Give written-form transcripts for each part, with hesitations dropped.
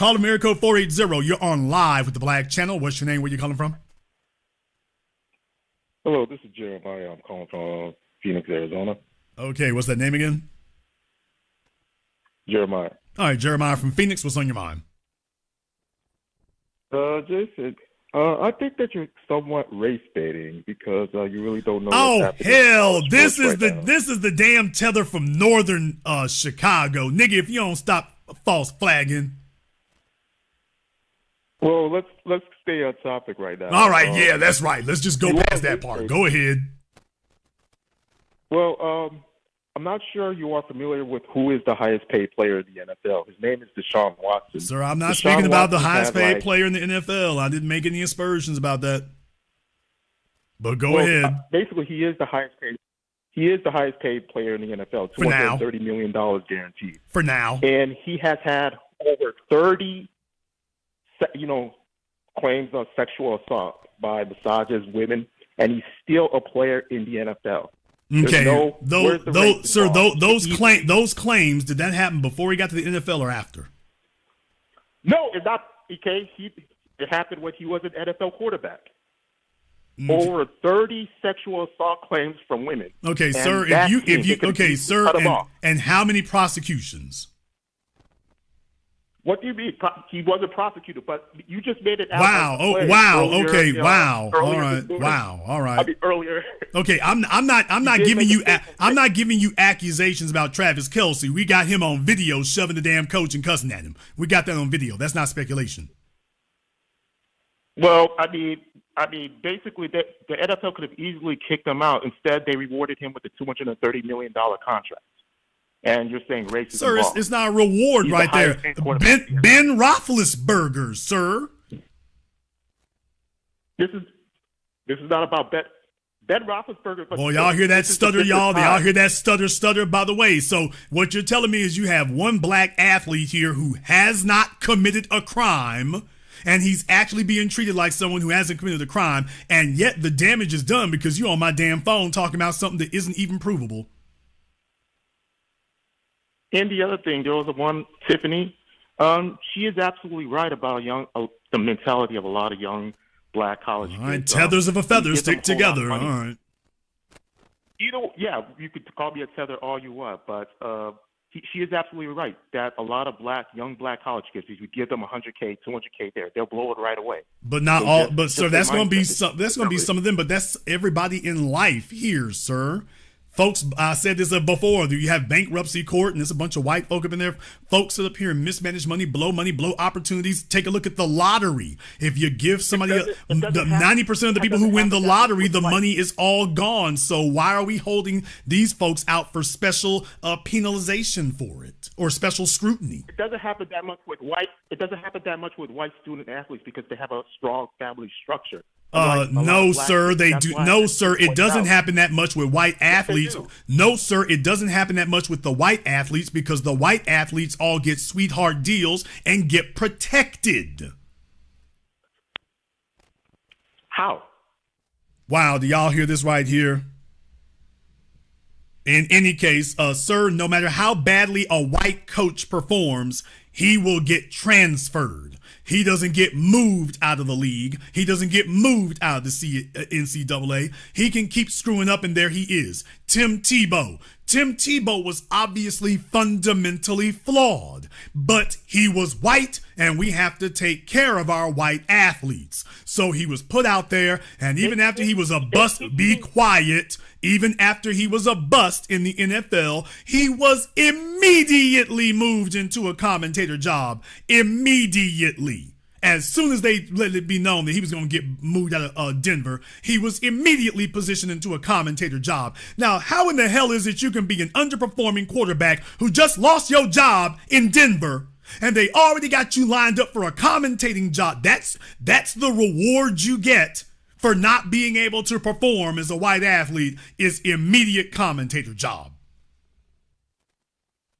Call America 480. You're on live with the Black Channel. What's your name? Where you calling from? Hello, this is Jeremiah. I'm calling from Phoenix, Arizona. Okay, what's that name again? Jeremiah. All right, Jeremiah from Phoenix. What's on your mind? Jason, I think that you're somewhat race baiting because you really don't know. Oh what's hell! This is now. this is the damn Tether from northern Chicago, nigga. If you don't stop false flagging. Well, let's stay on topic right now. All right, yeah, that's right. Let's just go past that part. Go ahead. Well, I'm not sure you are familiar with who is the highest paid player in the NFL. His name is Deshaun Watson. Sir, I'm not Deshaun speaking about the Watson highest paid like, player in the NFL. I didn't make any aspersions about that. But go ahead. Basically, he is the highest paid. He is the highest paid player in the NFL. $230 million guaranteed. For now. And he has had over 30 claims of sexual assault by misogynist women, and he's still a player in the NFL. Okay, those claims, did that happen before he got to the NFL or after? No, it's not. Okay, it happened when he was an NFL quarterback. Over 30 sexual assault claims from women. Okay, sir. And how many prosecutions? What do you mean? He wasn't prosecuted, but you just made it out. Wow. Earlier, okay. Wow. All earlier right. Wow. All right. I mean, earlier. Okay. I'm not giving you accusations about Travis Kelce. We got him on video shoving the damn coach and cussing at him. We got that on video. That's not speculation. Well, I mean, basically, the NFL could have easily kicked him out. Instead, they rewarded him with a $230 million contract. And you're saying racism? Sir, it's not a reward. He's right there. Ben Roethlisberger, sir. This is not about Ben Roethlisberger. Well, y'all hear that stutter, y'all? Y'all hear that stutter, by the way. So what you're telling me is you have one black athlete here who has not committed a crime, and he's actually being treated like someone who hasn't committed a crime, and yet the damage is done because you're on my damn phone talking about something that isn't even provable. And the other thing, there was one, Tiffany. She is absolutely right about the mentality of a lot of young black college kids. All right, tethers of a feather stick together. All right. You could call me a tether all you want, but she is absolutely right that a lot of young black college kids, if you give them $100K, $200K they'll blow it right away. But not all. But sir, that's going to be some. That's going to be some of them. But that's everybody in life here, sir. Folks, I said this before. You have bankruptcy court, and there's a bunch of white folk up in there. Folks sit up here and mismanage money, blow opportunities. Take a look at the lottery. If you give somebody 90% of the people who win the lottery, the money is all gone. So why are we holding these folks out for special penalization for it or special scrutiny? It doesn't happen that much with white. It doesn't happen that much with white student athletes because they have a strong family structure. No, sir, they do. No, sir, it doesn't happen that much with white athletes. No, sir, it doesn't happen that much with the white athletes because the white athletes all get sweetheart deals and get protected. How? Wow, do y'all hear this right here? In any case, sir, no matter how badly a white coach performs, he will get transferred. He doesn't get moved out of the league. He doesn't get moved out of the NCAA. He can keep screwing up, and there he is. Tim Tebow. Tim Tebow was obviously fundamentally flawed, but he was white, and we have to take care of our white athletes. So he was put out there, and even after he was a bust, be quiet, even after he was a bust in the NFL, he was immediately moved into a commentator job. Immediately. As soon as they let it be known that he was going to get moved out of Denver, he was immediately positioned into a commentator job. Now, how in the hell is it you can be an underperforming quarterback who just lost your job in Denver, and they already got you lined up for a commentating job? That's the reward you get for not being able to perform as a white athlete, is immediate commentator job.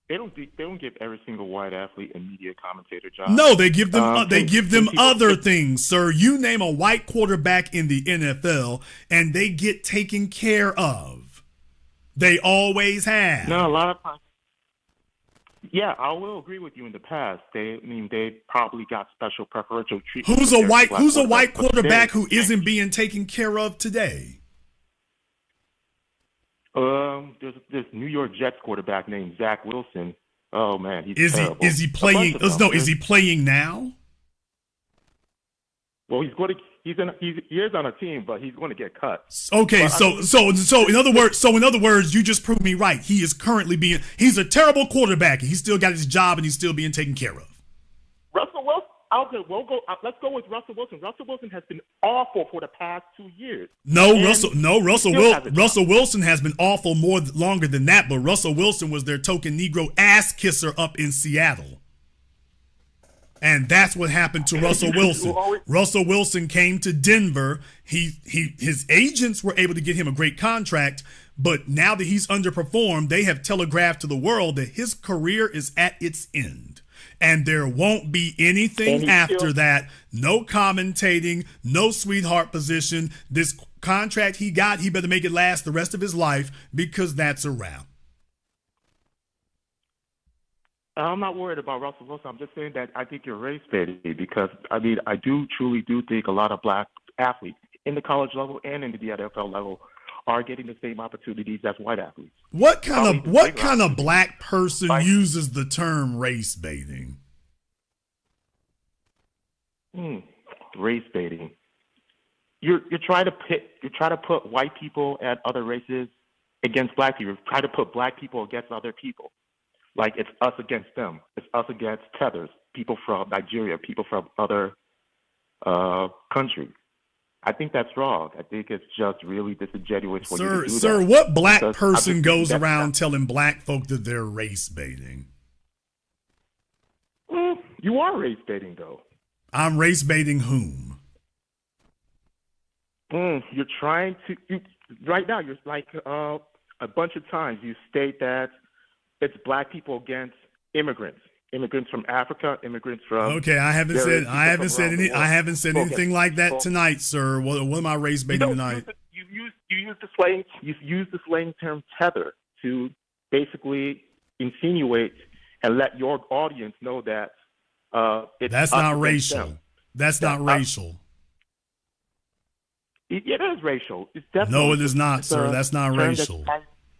They don't give every single white athlete immediate commentator job. No, they give them other things, sir. You name a white quarterback in the NFL, and they get taken care of. They always have. No, a lot of times. Yeah, I will agree with you. In the past, they probably got special preferential treatment. Who's a white quarterback quarterback who isn't being taken care of today? There's this New York Jets quarterback named Zach Wilson. Oh man, he's terrible. Is he playing? No, is he playing now? Well, he is on a team, but he's going to get cut. Okay, so in other words, you just proved me right. He is currently he's a terrible quarterback, and he's still got his job, and he's still being taken care of. Russell Wilson. Let's go with Russell Wilson. Russell Wilson has been awful for the past 2 years. Russell Wilson has been awful longer than that, but Russell Wilson was their token Negro ass kisser up in Seattle. And that's what happened to Russell Wilson. Russell Wilson came to Denver. His agents were able to get him a great contract, but now that he's underperformed, they have telegraphed to the world that his career is at its end. And there won't be anything after that. No commentating, no sweetheart position. This contract he got, he better make it last the rest of his life, because that's a wrap. I'm not worried about Russell Wilson. I'm just saying that I think you're race baiting, because I truly do think a lot of black athletes in the college level and in the NFL level are getting the same opportunities as white athletes. What kind of black person uses the term race baiting? Race baiting. You're trying to put white people and other races against black people. You're trying to put black people against other people. Like it's us against them. It's us against Tethers, people from Nigeria, people from other countries. I think that's wrong. I think it's just really disingenuous for you to do that. Sir, what black person goes around telling black folk that they're race baiting? You are race baiting, though. I'm race baiting whom? You're trying to. Right now, you're like a bunch of times you state that it's black people against immigrants from Africa, immigrants from. Okay, I haven't said anything like that tonight, sir. What am I race baiting tonight? You use the slang term tether to basically insinuate and let your audience know that that's not racial. That's not racial. It is racial. It's definitely. No, it is not, sir. That's not racial.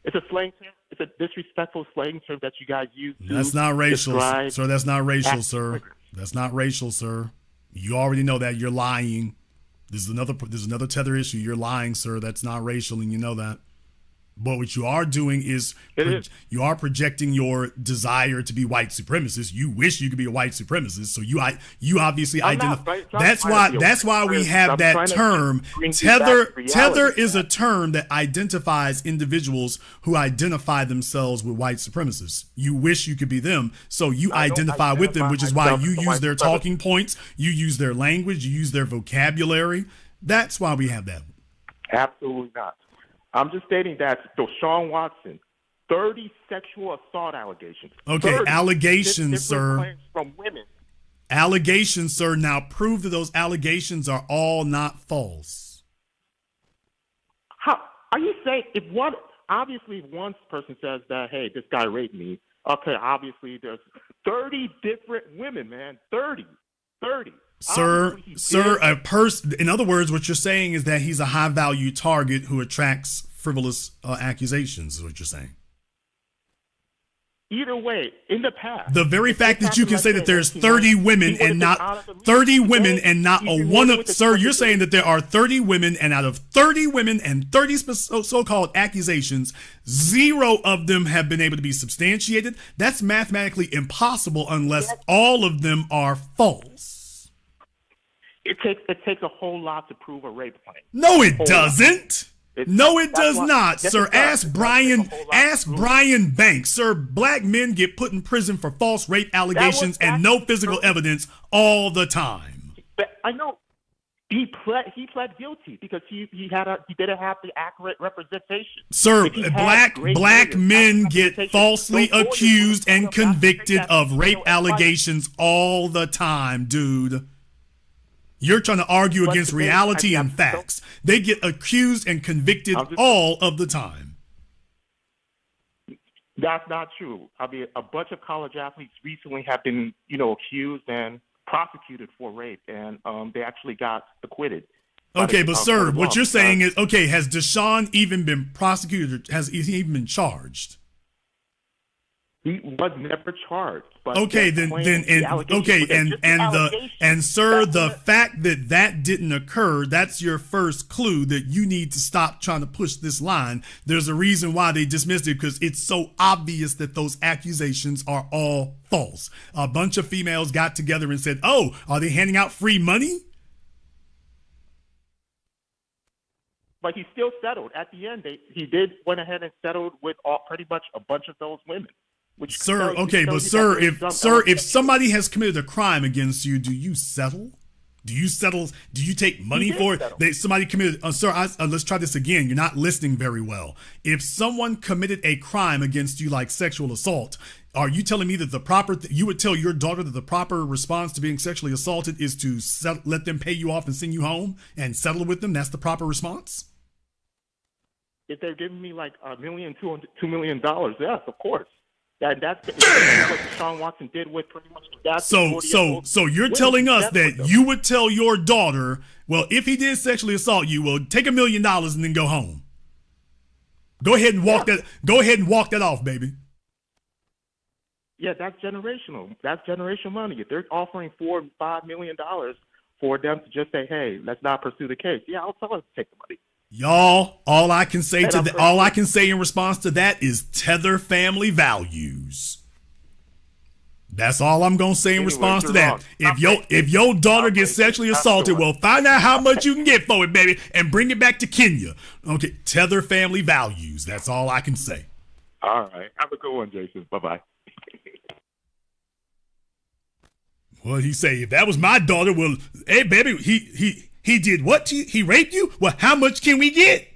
It's a slang term. It's a disrespectful slang term that you guys use. That's not racial, sir. That's not racial, sir. That's not racial, sir. You already know that. You're lying. There's another tether issue. You're lying, sir. That's not racial, and you know that. But what you are doing is you are projecting your desire to be white supremacist. You wish you could be a white supremacist, so you obviously identify. That's why we have that term. Tether is a term that identifies individuals who identify themselves with white supremacists. You wish you could be them, so you identify with them, which is why you use their talking points, you use their language, you use their vocabulary. That's why we have that. Absolutely not. I'm just stating that Deshaun Watson, 30 sexual assault allegations. Okay, allegations, sir. Claims from women. Allegations, sir. Now prove that those allegations are all not false. How are you saying if one person says that, hey, this guy raped me, okay, obviously there's 30 different women, man. 30. Sir, in other words, what you're saying is that he's a high value target who attracts frivolous accusations, is what you're saying. Either way, in the past, the very fact that you can say that there's 30 women and not 30 women and not a one of, sir, you're saying that there are 30 women and out of 30 women and 30 so-called accusations, 0 of them have been able to be substantiated. That's mathematically impossible unless all of them are false. It takes a whole lot to prove a rape claim. No, it doesn't. No, it does not, sir. Ask Brian Banks. Sir, black men get put in prison for false rape allegations and no physical evidence all the time. I know. He pled guilty because he didn't have the accurate representation. Sir, black men get falsely accused and convicted of rape allegations all the time, dude. You're trying to argue against reality and facts. They get accused and convicted all of the time. That's not true. I mean, a bunch of college athletes recently have been, accused and prosecuted for rape, and they actually got acquitted by the Okay, but court sir, of what law you're because saying is, okay, has Deshaun even been prosecuted? Has he even been charged? he was never charged. But Okay, the claim, the allegations were there. Just the allegations. sir, the fact that that didn't occur, that's your first clue that you need to stop trying to push this line. There's a reason why they dismissed it, because it's so obvious that those accusations are all false. A bunch of females got together and said, "Oh, are they handing out free money?" But he still settled. At the end, he did went ahead and settled with pretty much a bunch of those women. Which sir, okay, but sir, if somebody has committed a crime against you, do you settle? Do you settle? Do you take money for it? Somebody committed. Sir, let's try this again. You're not listening very well. If someone committed a crime against you, like sexual assault, are you telling me that you would tell your daughter that the proper response to being sexually assaulted is to let them pay you off and send you home and settle with them? That's the proper response? If they're giving me like $1 million, $2 million, yes, of course. That's what Deshaun Watson did with pretty much that. So you're telling us that you would tell your daughter, well, if he did sexually assault you, well, take $1 million and then go home. Go ahead and walk that. Go ahead and walk that off, baby. Yeah, that's generational. That's generational money. If they're offering $4 and $5 million for them to just say, "Hey, let's not pursue the case," yeah, I'll tell them to take the money. Y'all, all I can say in response to that is tether family values. That's all I'm gonna say in response to that. If your daughter gets sexually assaulted, well, find out how much you can get for it, baby, and bring it back to Kenya. Okay, tether family values. That's all I can say. All right, have a good one, Jason. Bye-bye. What'd he say? If that was my daughter, well, hey, baby, he did what to you? He raped you? Well, how much can we get?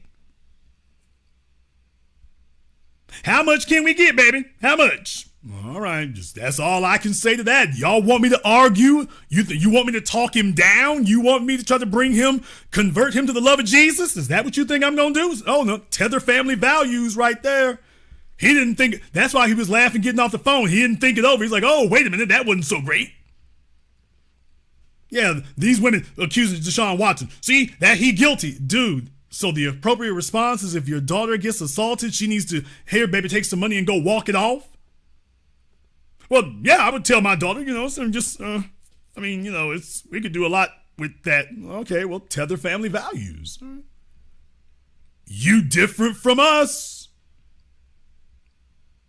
How much can we get, baby? How much? All right, that's all I can say to that. Y'all want me to argue? You want me to talk him down? You want me to try to convert him to the love of Jesus? Is that what you think I'm going to do? Oh, no, tether family values right there. He didn't think, that's why he was laughing getting off the phone. He didn't think it over. He's like, oh, wait a minute, that wasn't so great. Yeah, these women accusing Deshaun Watson. See, that he guilty. Dude, so the appropriate response is if your daughter gets assaulted, she needs to, here, baby, take some money and go walk it off? Well, yeah, I would tell my daughter, so just, we could do a lot with that. Okay, well, tether family values. You different from us.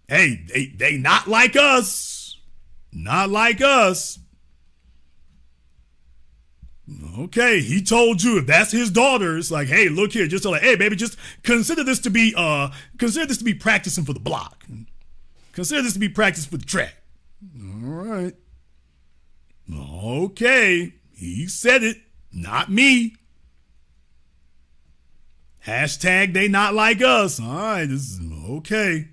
Hey, they not like us. Not like us. Okay, he told you if that's his daughter, it's like, hey, look here, just tell her, hey, baby, just consider this to be practicing for the block. Consider this to be practice for the track. All right. Okay, he said it, not me. Hashtag they not like us. All right, this is okay.